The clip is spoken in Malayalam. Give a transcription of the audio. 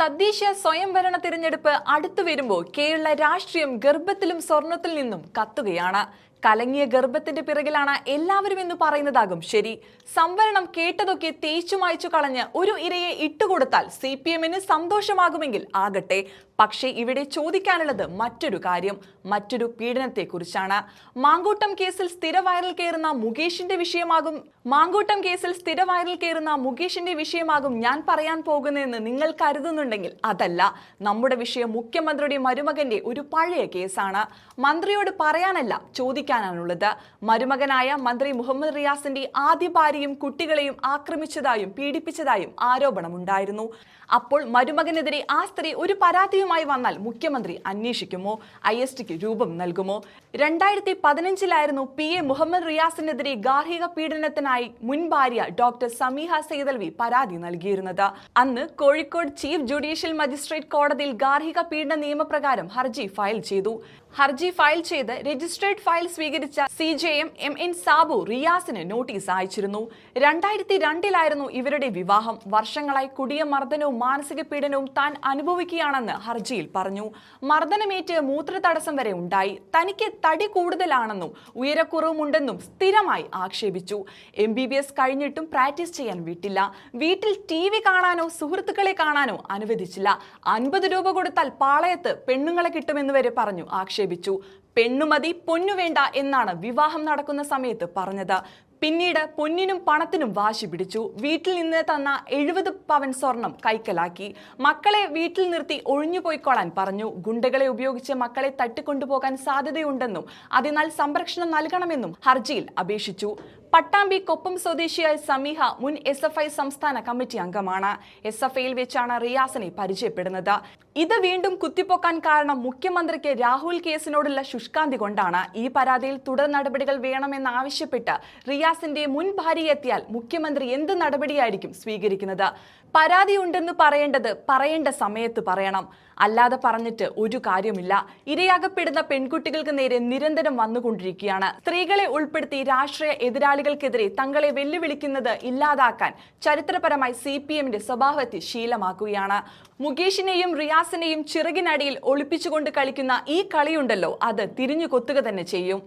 തദ്ദേശീയ സ്വയംഭരണ തിരഞ്ഞെടുപ്പ് അടുത്തു വരുമ്പോൾ കേരള രാഷ്ട്രീയം ഗർഭത്തിലും സ്വർണത്തിൽ നിന്നും കത്തുകയാണ്. കലങ്ങിയ ഗർഭത്തിന്റെ പിറകിലാണ് എല്ലാവരും എന്ന് പറയുന്നതാകും ശരി. സംവരണം കേട്ടതൊക്കെ തേച്ചു മായ്ച്ചു കളഞ്ഞ് ഒരു ഇരയെ ഇട്ടുകൊടുത്താൽ CPM-ന് സന്തോഷമാകുമെങ്കിൽ ആകട്ടെ. പക്ഷേ ഇവിടെ ചോദിക്കാനുള്ളത് മറ്റൊരു കാര്യം, മറ്റൊരു പീഡനത്തെക്കുറിച്ചാണ്. മാങ്കൂട്ടം കേസിൽ സ്ഥിര വൈറൽ കയറുന്ന മുകേഷിന്റെ വിഷയമാകും ഞാൻ പറയാൻ പോകുന്നതെന്ന് നിങ്ങൾ കരുതുന്നുണ്ടെങ്കിൽ അതല്ല. നമ്മുടെ വിഷയം മുഖ്യമന്ത്രിയുടെ മരുമകന്റെ ഒരു പഴയ കേസാണ്. മന്ത്രിയോട് പറയാനല്ല, ചോദിക്കാനാണുള്ളത്. മരുമകനായ മന്ത്രി മുഹമ്മദ് റിയാസിന്റെ ആദ്യ ഭാര്യയും കുട്ടികളെയും ആക്രമിച്ചതായും പീഡിപ്പിച്ചതായും ആരോപണമുണ്ടായിരുന്നു. അപ്പോൾ മരുമകനെതിരെ ആ സ്ത്രീ ഒരു പരാതിയുമായി വന്നാൽ മുഖ്യമന്ത്രി അന്വേഷിക്കുമോ? ISTക്ക് രൂപം നൽകുമോ? 2015 PA മുഹമ്മദ് റിയാസിനെതിരെ ഗാർഹിക പീഡനത്തിനായി മുൻ ഭാര്യ ഡോക്ടർ സമീഹ സെയ്തൽവി പരാതി നൽകിയിരുന്നത്. അന്ന് കോഴിക്കോട് ചീഫ് ജുഡീഷ്യൽ മജിസ്ട്രേറ്റ് കോടതിയിൽ ഗാർഹിക പീഡന നിയമപ്രകാരം ഹർജി ഫയൽ ചെയ്ത് രജിസ്ട്രേഡ് ഫയൽ സ്വീകരിച്ച CJM MN സാബു റിയാസിന് നോട്ടീസ് അയച്ചിരുന്നു. 2002 ഇവരുടെ വിവാഹം. വർഷങ്ങളായി കുടിയ മർദ്ദനവും മാനസിക പീഡനവും താൻ അനുഭവിക്കുകയാണെന്ന് ഹർജിയിൽ പറഞ്ഞു. മർദ്ദനമേറ്റ് മൂത്രതടസ്സം വരെ ഉണ്ടായി. തനിക്ക് തടി കൂടുതലാണെന്നും ഉയരക്കുറവുമുണ്ടെന്നും സ്ഥിരമായി ആക്ഷേപിച്ചു. MBBS കഴിഞ്ഞിട്ടും പ്രാക്ടീസ് ചെയ്യാൻ വിട്ടില്ല. വീട്ടിൽ TV കാണാനോ സുഹൃത്തുക്കളെ കാണാനോ അനുവദിച്ചില്ല. 50 രൂപ കൊടുത്താൽ പാളയത്ത് പെണ്ണുങ്ങളെ കിട്ടുമെന്ന് വരെ പറഞ്ഞു ആക്ഷേപിച്ചു. പെണ്ണുമതി പൊന്നു വേണ്ട എന്നാണ് വിവാഹം നടക്കുന്ന സമയത്ത് പറഞ്ഞത്. പിന്നീട് പൊന്നിനും പണത്തിനും വാശി പിടിച്ചു. വീട്ടിൽ നിന്ന് തന്ന 70 പവൻ സ്വർണം കൈക്കലാക്കി. മക്കളെ വീട്ടിൽ നിർത്തി ഒഴിഞ്ഞുപോയിക്കോളാൻ പറഞ്ഞു. ഗുണ്ടകളെ ഉപയോഗിച്ച് മക്കളെ തട്ടിക്കൊണ്ടുപോകാൻ സാധ്യതയുണ്ടെന്നും അതിനാൽ സംരക്ഷണം നൽകണമെന്നും ഹർജിയിൽ അപേക്ഷിച്ചു. പട്ടാമ്പി കൊപ്പം സ്വദേശിയായ സമീഹ മുൻ SFI സംസ്ഥാന കമ്മിറ്റി അംഗമാണ്. SFIയിൽ വെച്ചാണ് റിയാസിനെ പരിചയപ്പെടുന്നത്. ഇത് വീണ്ടും കുത്തിപ്പൊക്കാൻ കാരണം മുഖ്യമന്ത്രിക്ക് രാഹുൽ കേസിനോടുള്ള ശുഷ്കാന്തി കൊണ്ടാണ്. ഈ പരാതിയിൽ തുടർ നടപടികൾ വേണമെന്നാവശ്യപ്പെട്ട് റിയാസിന്റെ മുൻ ഭാര്യ എത്തിയാൽ മുഖ്യമന്ത്രി എന്ത് നടപടിയായിരിക്കും സ്വീകരിക്കുന്നത്? പരാതിയുണ്ടെന്ന് പറയേണ്ട സമയത്ത് പറയണം, അല്ലാതെ പറഞ്ഞിട്ട് ഒരു കാര്യമില്ല. ഇരയാകപ്പെടുന്ന പെൺകുട്ടികൾക്ക് നേരെ നിരന്തരം വന്നുകൊണ്ടിരിക്കുകയാണ്. സ്ത്രീകളെ ഉൾപ്പെടുത്തി രാഷ്ട്രീയ എതിരാളികൾക്കെതിരെ തങ്ങളെ വെല്ലുവിളിക്കുന്നത് ഇല്ലാതാക്കാൻ ചരിത്രപരമായി CPM-ന്റെ സ്വഭാവത്തെ ശീലമാക്കുകയാണ്. മുകേഷിനെയും റിയാസിനെയും ചിറകിനടിയിൽ ഒളിപ്പിച്ചുകൊണ്ട് കളിക്കുന്ന ഈ കളിയുണ്ടല്ലോ, അത് തിരിഞ്ഞു കൊത്തുക തന്നെ ചെയ്യും.